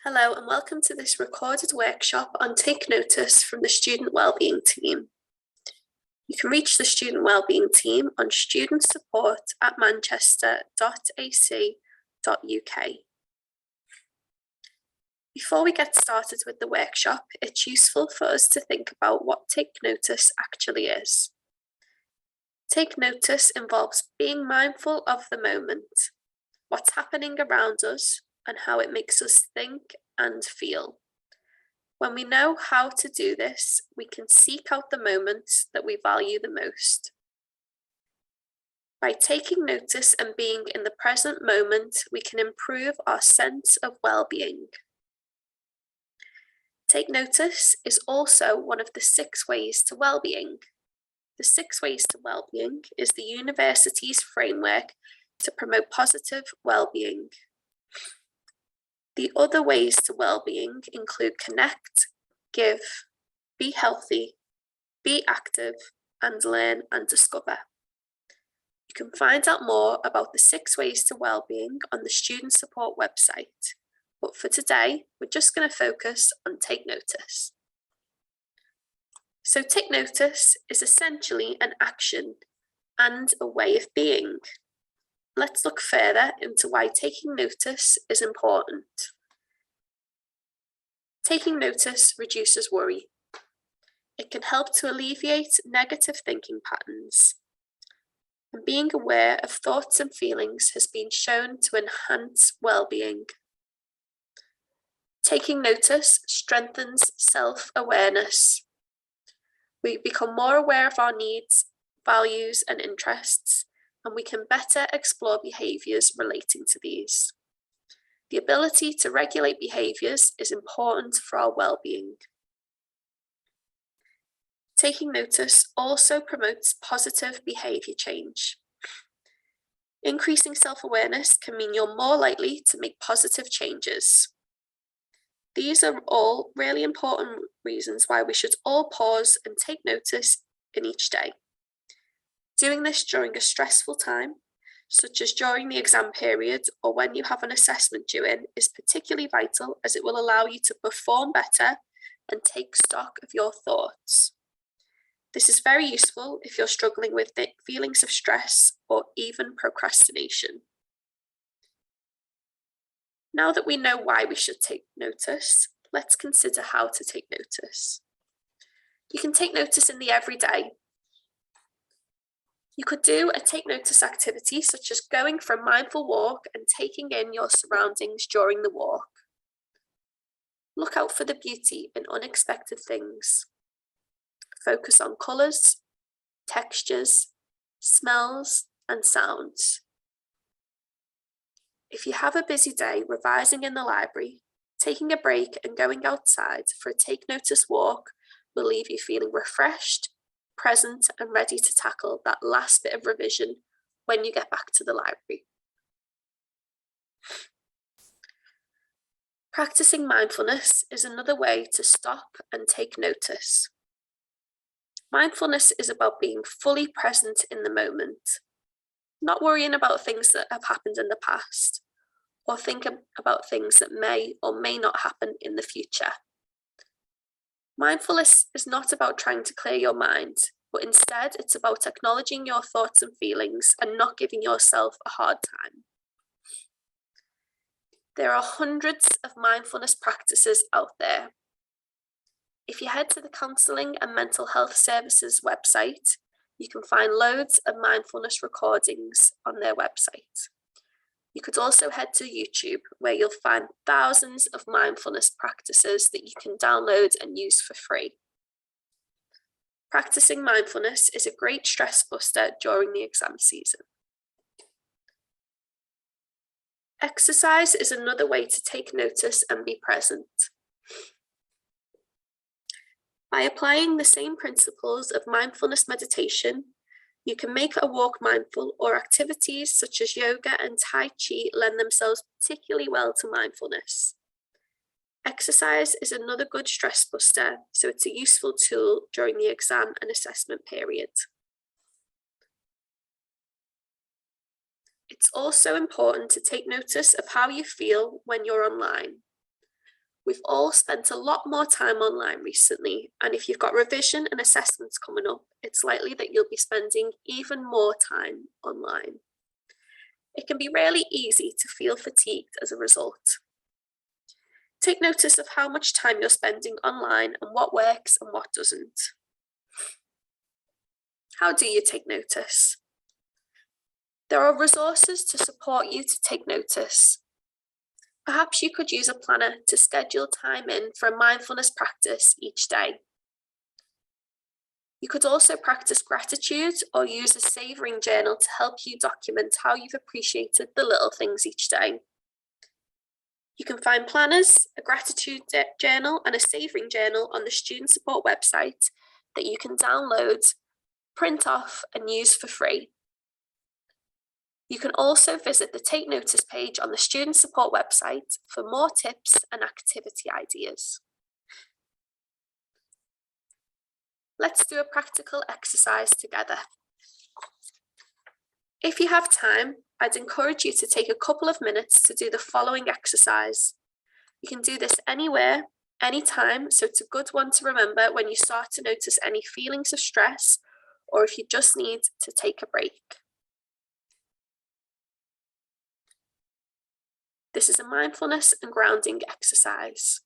Hello and welcome to this recorded workshop on Take Notice from the Student Wellbeing team. You can reach the Student Wellbeing team on studentsupport@manchester.ac.uk. Before we get started with the workshop, it's useful for us to think about what Take Notice actually is. Take Notice involves being mindful of the moment, what's happening around us, and how it makes us think and feel. When we know how to do this, we can seek out the moments that we value the most. By taking notice and being in the present moment, we can improve our sense of well-being. Take Notice is also one of the 6 ways to well-being. The 6 ways to well-being is the university's framework to promote positive well-being. The other ways to well-being include connect, give, be healthy, be active, and learn and discover. You can find out more about the 6 ways to well-being on the Student Support website, but for today, we're just going to focus on Take Notice. So Take Notice is essentially an action and a way of being. Let's look further into why taking notice is important. Taking notice reduces worry. It can help to alleviate negative thinking patterns. And being aware of thoughts and feelings has been shown to enhance well-being. Taking notice strengthens self-awareness. We become more aware of our needs, values, and interests, and we can better explore behaviours relating to these. The ability to regulate behaviours is important for our well-being. Taking notice also promotes positive behaviour change. Increasing self-awareness can mean you're more likely to make positive changes. These are all really important reasons why we should all pause and take notice in each day. Doing this during a stressful time, such as during the exam period or when you have an assessment due in, is particularly vital as it will allow you to perform better and take stock of your thoughts. This is very useful if you're struggling with feelings of stress or even procrastination. Now that we know why we should take notice, let's consider how to take notice. You can take notice in the everyday. You could do a take notice activity such as going for a mindful walk and taking in your surroundings during the walk. Look out for the beauty in unexpected things. Focus on colours, textures, smells, and sounds. If you have a busy day revising in the library, taking a break and going outside for a take notice walk will leave you feeling refreshed, present, and ready to tackle that last bit of revision when you get back to the library. Practicing mindfulness is another way to stop and take notice. Mindfulness is about being fully present in the moment, not worrying about things that have happened in the past, or thinking about things that may or may not happen in the future. Mindfulness is not about trying to clear your mind, but instead it's about acknowledging your thoughts and feelings and not giving yourself a hard time. There are hundreds of mindfulness practices out there. If you head to the Counselling and Mental Health Services website, you can find loads of mindfulness recordings on their website. You could also head to YouTube, where you'll find thousands of mindfulness practices that you can download and use for free. Practicing mindfulness is a great stress buster during the exam season. Exercise is another way to take notice and be present. By applying the same principles of mindfulness meditation, you can make a walk mindful, or activities such as yoga and Tai Chi lend themselves particularly well to mindfulness. Exercise is another good stress buster, so it's a useful tool during the exam and assessment period. It's also important to take notice of how you feel when you're online. We've all spent a lot more time online recently, and if you've got revision and assessments coming up, it's likely that you'll be spending even more time online. It can be really easy to feel fatigued as a result. Take notice of how much time you're spending online and what works and what doesn't. How do you take notice? There are resources to support you to take notice. Perhaps you could use a planner to schedule time in for a mindfulness practice each day. You could also practice gratitude or use a savouring journal to help you document how you've appreciated the little things each day. You can find planners, a gratitude journal and a savouring journal on the student support website that you can download, print off and use for free. You can also visit the Take Notice page on the student support website for more tips and activity ideas. Let's do a practical exercise together. If you have time, I'd encourage you to take a couple of minutes to do the following exercise. You can do this anywhere, anytime, so it's a good one to remember when you start to notice any feelings of stress or if you just need to take a break. This is a mindfulness and grounding exercise.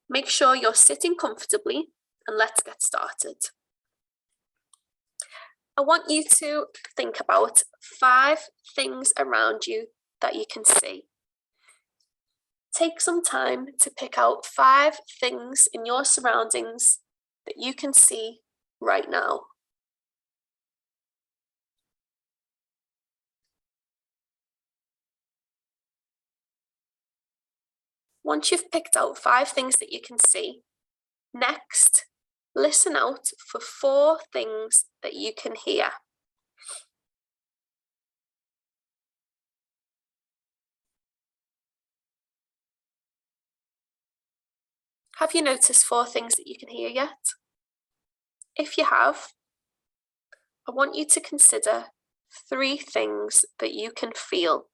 Make sure you're sitting comfortably and let's get started. I want you to think about 5 things around you that you can see. Take some time to pick out 5 things in your surroundings that you can see right now. Once you've picked out 5 things that you can see, next, listen out for 4 things that you can hear. Have you noticed 4 things that you can hear yet? If you have, I want you to consider 3 things that you can feel.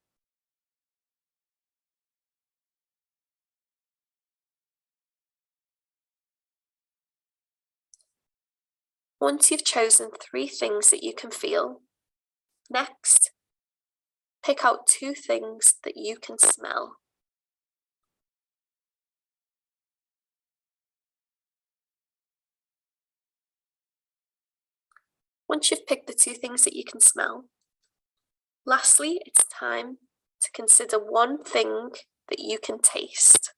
Once you've chosen 3 things that you can feel, next, pick out 2 things that you can smell. Once you've picked the 2 things that you can smell, lastly, it's time to consider 1 thing that you can taste.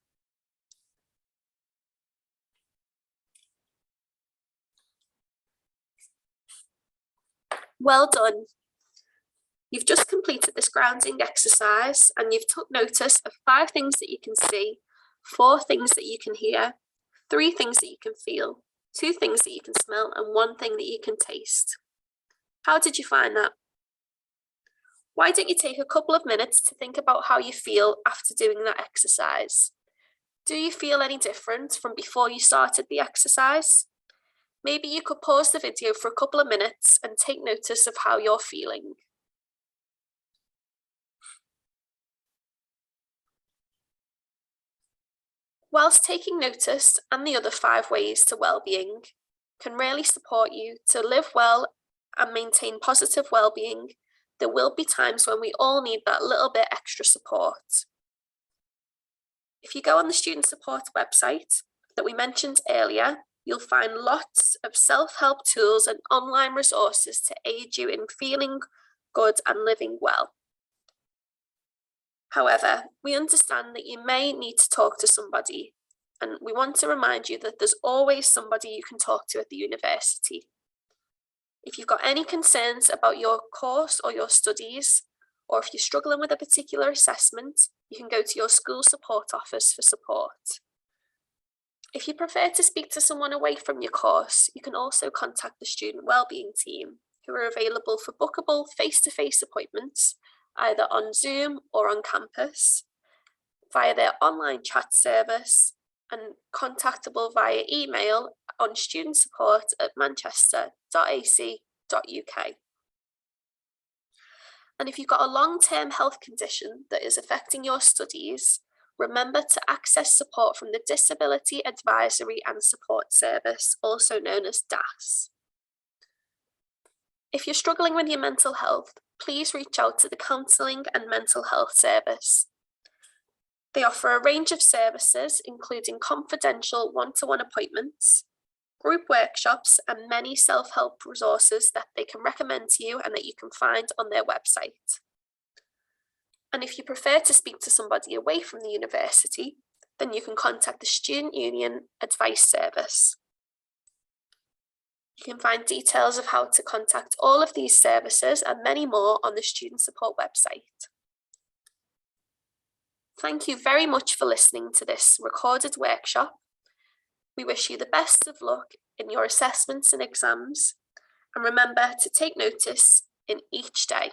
Well done. You've just completed this grounding exercise and you've took notice of 5 things that you can see, 4 things that you can hear, 3 things that you can feel, 2 things that you can smell, and 1 thing that you can taste. How did you find that? Why don't you take a couple of minutes to think about how you feel after doing that exercise? Do you feel any different from before you started the exercise? Maybe you could pause the video for a couple of minutes and take notice of how you're feeling. Whilst taking notice and the other 5 ways to well-being can really support you to live well and maintain positive well-being, there will be times when we all need that little bit extra support. If you go on the student support website that we mentioned earlier, you'll find lots of self-help tools and online resources to aid you in feeling good and living well. However, we understand that you may need to talk to somebody, and we want to remind you that there's always somebody you can talk to at the university. If you've got any concerns about your course or your studies, or if you're struggling with a particular assessment, you can go to your school support office for support. If you prefer to speak to someone away from your course, you can also contact the student wellbeing team, who are available for bookable face-to-face appointments, either on Zoom or on campus, via their online chat service, and contactable via email on studentsupport@manchester.ac.uk. And if you've got a long-term health condition that is affecting your studies, remember to access support from the Disability Advisory and Support Service, also known as DAS. If you're struggling with your mental health, please reach out to the Counselling and Mental Health Service. They offer a range of services, including confidential one-to-one appointments, group workshops, and many self-help resources that they can recommend to you and that you can find on their website. And if you prefer to speak to somebody away from the university, then you can contact the Student Union Advice Service. You can find details of how to contact all of these services and many more on the Student Support website. Thank you very much for listening to this recorded workshop. We wish you the best of luck in your assessments and exams, and remember to take notice in each day.